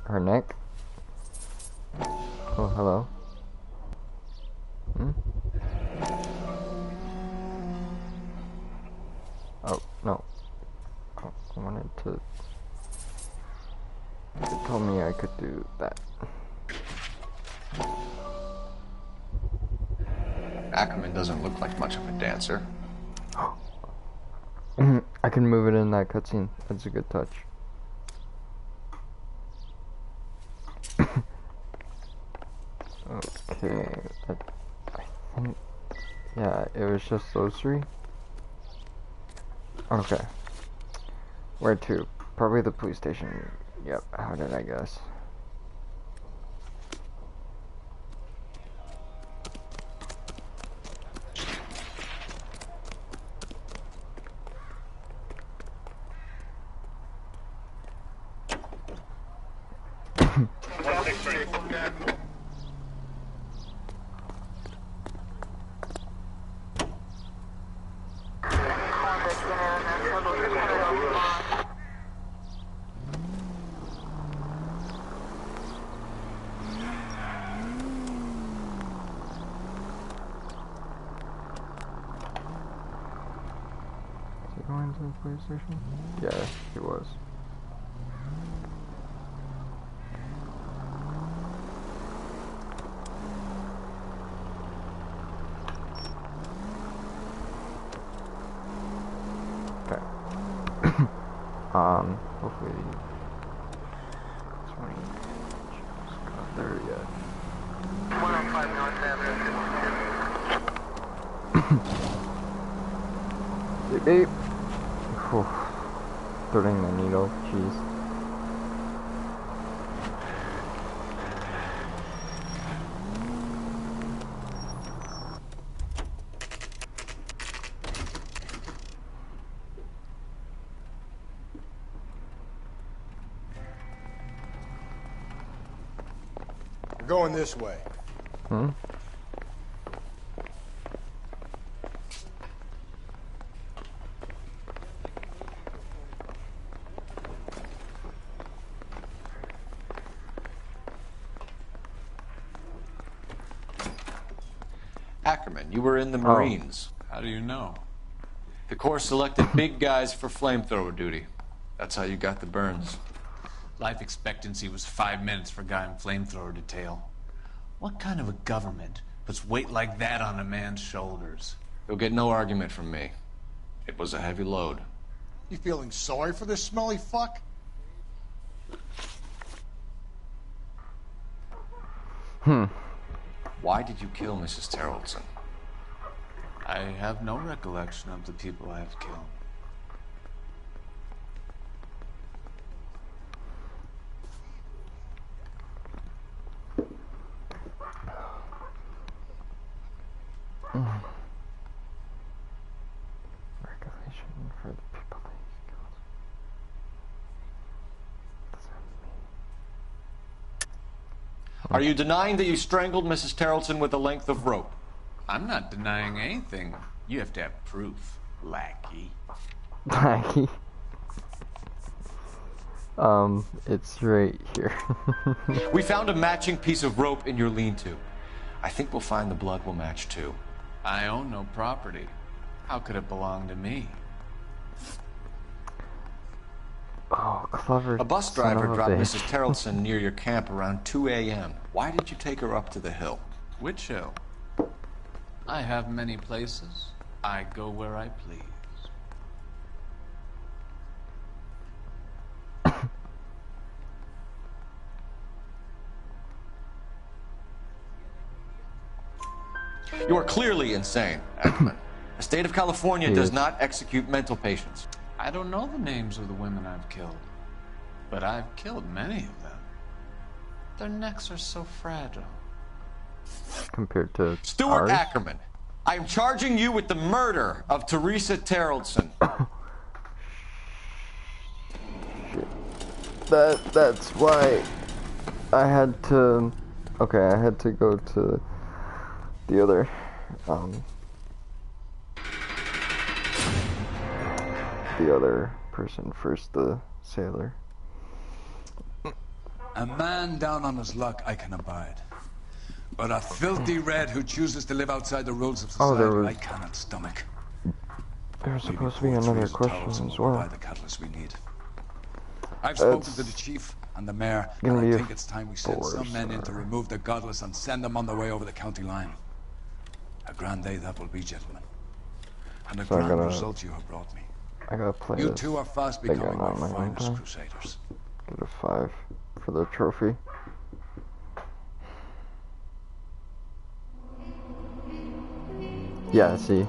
A: her neck? Oh, hello. Oh, no. Oh, I wanted to... It told me I could do that.
I: Ackerman doesn't look like much of a dancer.
A: I can move it in that cutscene. That's a good touch. Okay, I think, yeah, it was just those three. Okay. Where to? Probably the police station. Yep, how did I guess? Going to the police station? Yeah, he was. Okay. Hopefully 20 just got there yet.
C: 105 North Avenue.
A: Beep beep. Whew. Threading the needle, jeez.
M: We're going this way.
A: Hmm?
I: Ackerman, you were in the Marines.
J: How do you know?
I: The Corps selected big guys for flamethrower duty. That's how you got the burns.
J: Life expectancy was 5 minutes for a guy in flamethrower detail. What kind of a government puts weight like that on a man's shoulders?
I: You'll get no argument from me. It was a heavy load.
M: You feeling sorry for this smelly fuck?
I: Why did you kill Mrs. Terrellson?
J: I have no recollection of the people I have killed.
A: Regulation for the people that he's killed. What does that mean?
I: Are you denying that you strangled Mrs. Terrellson with a length of rope?
J: I'm not denying anything. You have to have proof, lackey.
A: Lackey. It's right here.
I: We found a matching piece of rope in your lean-to. I think we'll find the blood will match too.
J: I own no property. How could it belong to me?
A: Oh, clever.
I: A bus
A: son
I: driver
A: of a
I: dropped
A: bitch.
I: Mrs. Terrellson near your camp around 2 a.m. Why did you take her up to the hill?
J: Which hill? I have many places. I go where I please.
I: You are clearly insane, Ackerman. The state of California does not execute mental patients.
J: I don't know the names of the women I've killed, but I've killed many of them. Their necks are so fragile.
A: Compared to
I: Stuart
A: ours?
I: Ackerman, I am charging you with the murder of Teresa Terrellson.
A: That's why I had to. Okay, I had to go to the other. The other person first, the sailor.
E: A man down on his luck I can abide. But a filthy red who chooses to live outside the rules of
A: Oh,
E: society,
A: there was-
E: I cannot stomach.
A: There was supposed to be another question as well.
E: Provide the catalyst we need. I've spoken to the chief and the mayor, and
A: gonna
E: I
A: be a
E: think it's time we send some men in to remove the godless and send them on their way over the county line. A grand day that will be, gentlemen. And a
A: So I
E: grand
A: gotta-
E: result you have brought me.
A: I gotta play
E: You
A: this
E: two are fast
A: again
E: becoming
A: on
E: my
A: my own
E: finest
A: time.
E: crusaders.
A: Get a 5 for the trophy. Yeah, see.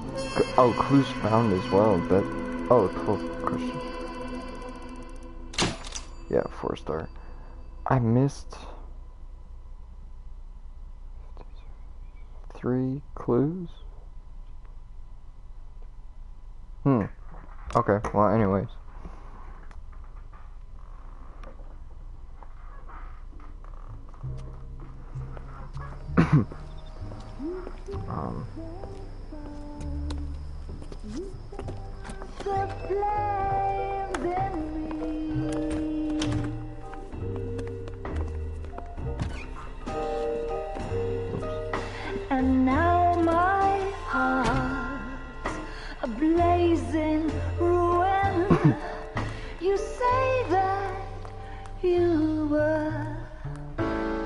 A: Oh, clues found as well, but... Oh, 12 questions. Yeah, 4-star. I missed 3 clues? Okay, well, anyways.
B: The flames in me. And now my heart's a blazing ruin. You say that you were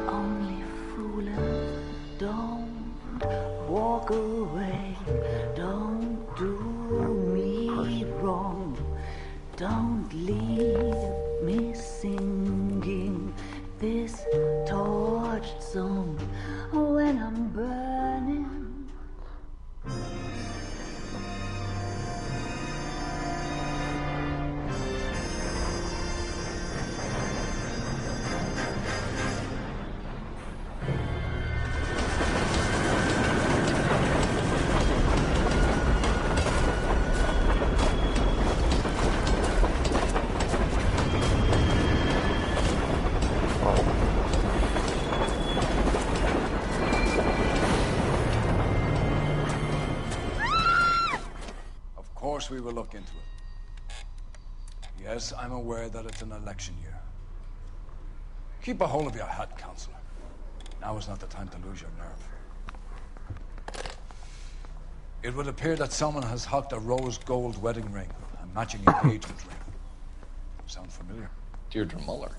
B: only fooling. Don't walk away. Don't do me wrong. Don't leave me singing this torched song when I'm burning.
E: Of course we will look into it. Yes, I'm aware that it's an election year. Keep a hold of your hat, Counselor. Now is not the time to lose your nerve. It would appear that someone has hucked a rose gold wedding ring, a matching engagement ring. Sound familiar?
I: Deirdre Muller.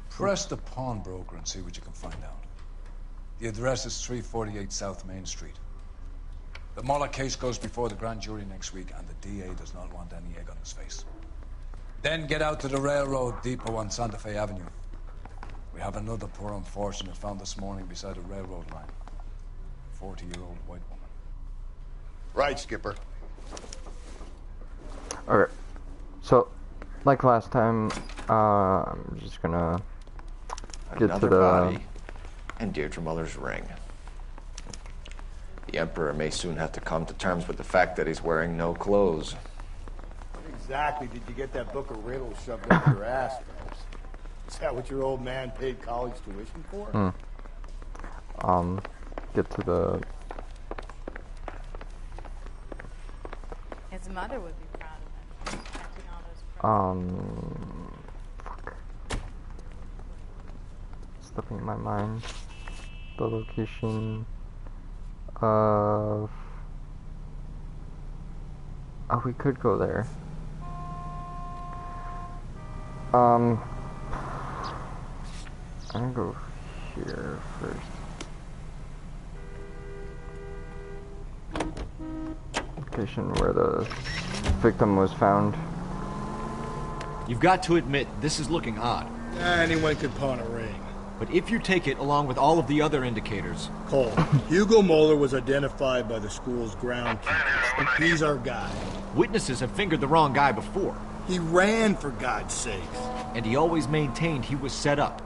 E: Press the pawnbroker and see what you can find out. The address is 348 South Main Street. The Muller case goes before the grand jury next week, and the DA does not want any egg on his face. Then get out to the railroad depot on Santa Fe Avenue. We have another poor unfortunate found this morning beside a railroad line. 40-year-old white woman.
L: Right, Skipper.
A: Okay. So, like last time, I'm just gonna get
I: Another
A: to the
I: body and Deirdre Muller's ring. The Emperor may soon have to come to terms with the fact that he's wearing no clothes.
M: What exactly did you get that book of riddles shoved up your ass, Phelps? Is that what your old man paid college tuition for?
A: Get to the...
D: His mother would be proud of him. Catching all those
A: fuck. Slipping my mind. The location of... Oh, we could go there. I'm gonna go here first. Location where the victim was found.
S: You've got to admit, this is looking odd.
M: Anyone could pawn a ring.
S: But if you take it along with all of the other indicators...
M: Cole, Hugo Moeller was identified by the school's groundkeepers. He's our guy.
S: Witnesses have fingered the wrong guy before.
M: He ran, for God's sakes.
S: And he always maintained he was set up.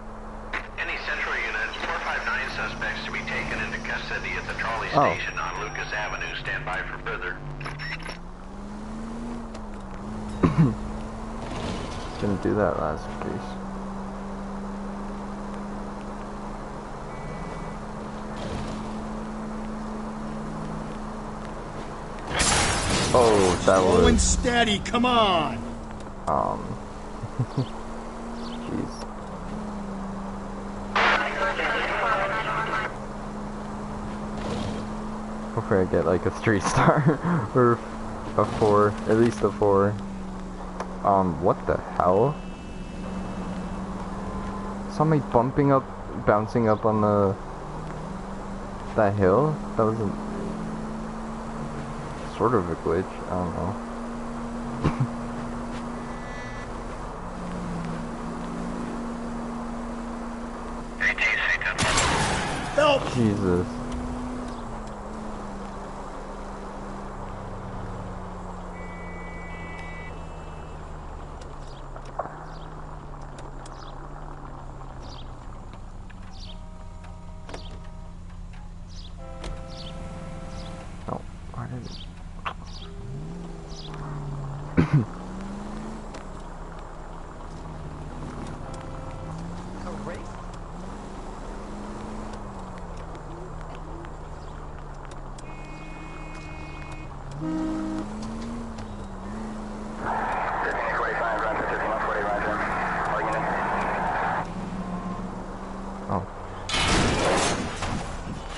P: Any Central Unit, 459 suspects to be taken into custody at the trolley
A: Oh.
P: station on Lucas Avenue. Stand by for further.
A: Didn't do that last case. Oh, that
M: Slow and
A: was...
M: steady, come on!
A: Jeez. Hopefully I get like a 3-star or a 4, at least a 4. What the hell? Somebody bouncing up on that hill? That was sort of a glitch, I don't know.
M: Help!
A: Jesus.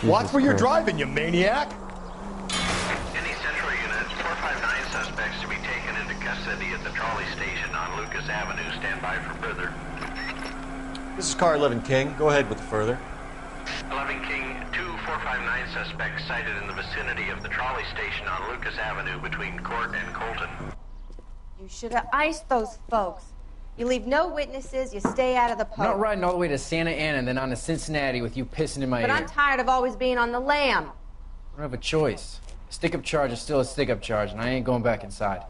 R: Watch where you're
A: Christ.
R: driving, you maniac!
P: Any central units, 459 suspects to be taken into custody at the trolley station on Lucas Avenue. Stand by for further.
V: This is Car 11 King. Go ahead with the further.
P: 11 King, 2459 suspects sighted in the vicinity of the trolley station on Lucas Avenue between Court and Colton.
G: You should have iced those folks. You leave no witnesses, you stay out of the
H: I'm not
G: poke.
H: riding all the way to Santa Ana and then on to Cincinnati with you pissing in my
G: But
H: ear.
G: I'm tired of always being on the lam.
H: I don't have a choice. A stick-up charge is still a stick-up charge, and I ain't going back inside.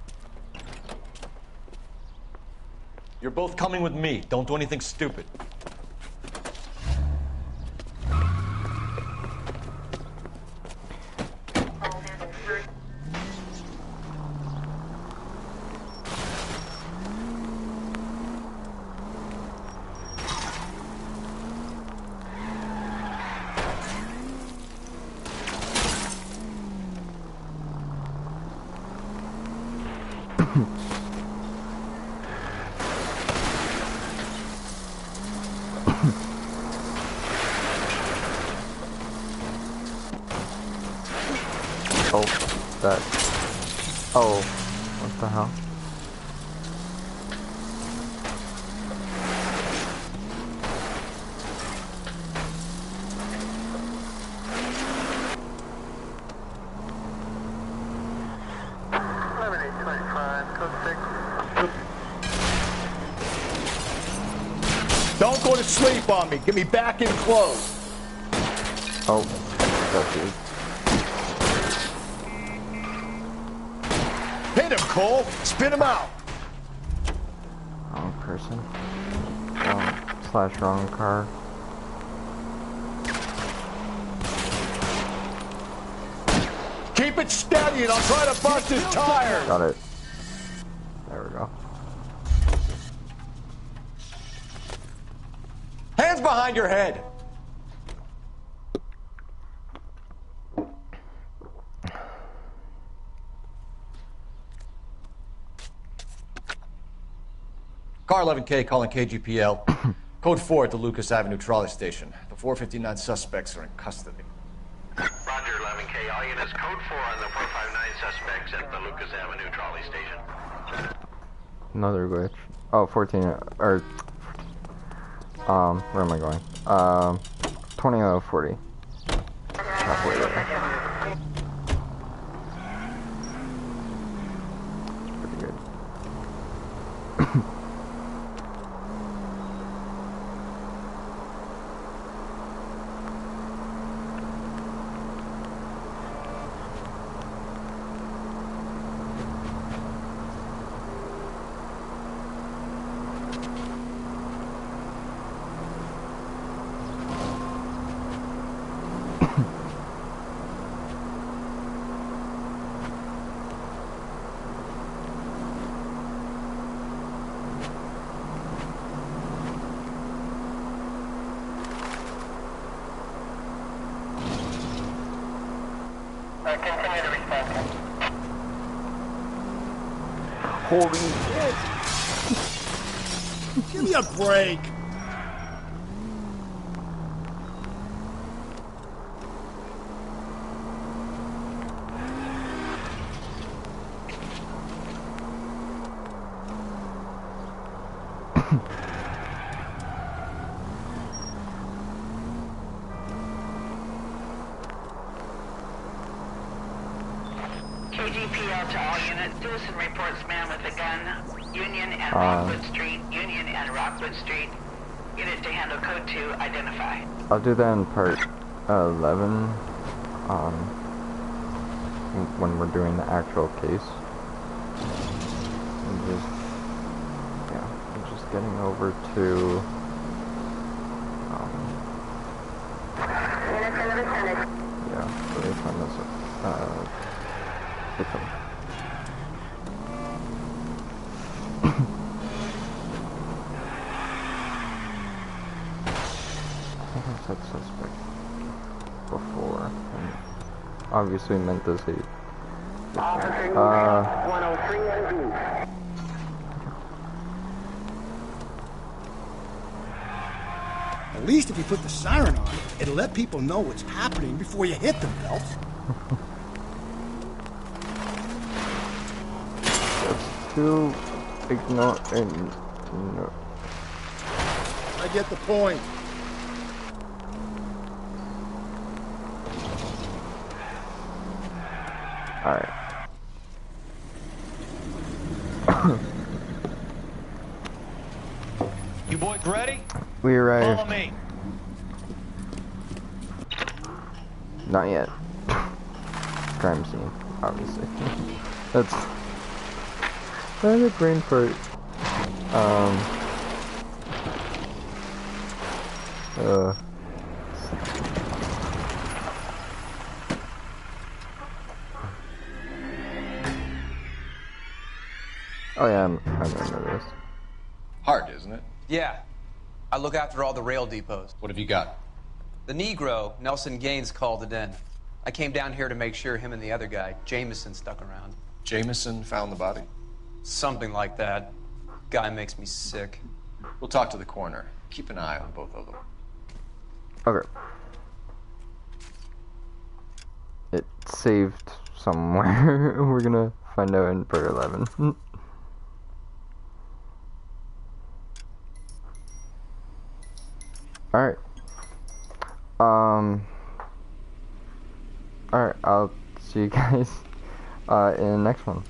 V: You're both coming with me. Don't do anything stupid.
A: Oh, that. Oh, what the hell?
R: Don't go to sleep on me. Get me back in close.
A: Oh, that's it.
R: Hit him, Cole. Spin him out.
A: Wrong person. Slash wrong car.
R: Keep it steady and I'll try to bust his tires.
A: Got it. There we go.
V: Hands behind your head. Car 11K calling KGPL. Code 4 at the Lucas Avenue trolley station. The 459 suspects are in custody.
P: Roger, 11K. All units, code 4 on the 459 suspects at the Lucas Avenue trolley station.
A: Another glitch. Oh, 14, or, where am I going? 2040. Halfway there. Pretty good.
P: Continue to respond.
A: Holy shit!
M: Give me a break!
O: KGPL to all units. Citizen reports man with a gun. Union and Rockwood Street. Union and Rockwood Street. Unit to handle code 2. Identify.
A: I'll do that in part 11, when we're doing the actual case. I'm just, yeah, I'm just getting over to, yeah, so they find this, victim. I think I said suspect before, and obviously meant to say.
P: Officer 103 and B.
M: At least if you put the siren on, it'll let people know what's happening before you hit them, Phelps.
A: That's too ignore and no.
M: I get the point.
A: Alright.
U: You boys ready?
A: We arrived.
U: Follow me.
A: Not yet. Crime scene, obviously. That's a brain fart. Oh yeah, I remember this.
V: Hard, isn't it?
K: Yeah. I look after all the rail depots.
V: What have you got?
K: The Negro, Nelson Gaines, called it in. I came down here to make sure him and the other guy, Jameson, stuck around.
V: Jameson found the body?
K: Something like that. Guy makes me sick.
V: We'll talk to the coroner. Keep an eye on both of them.
A: Okay. It saved somewhere. We're gonna find out in part 11. Alright. Alright, I'll see you guys in the next one.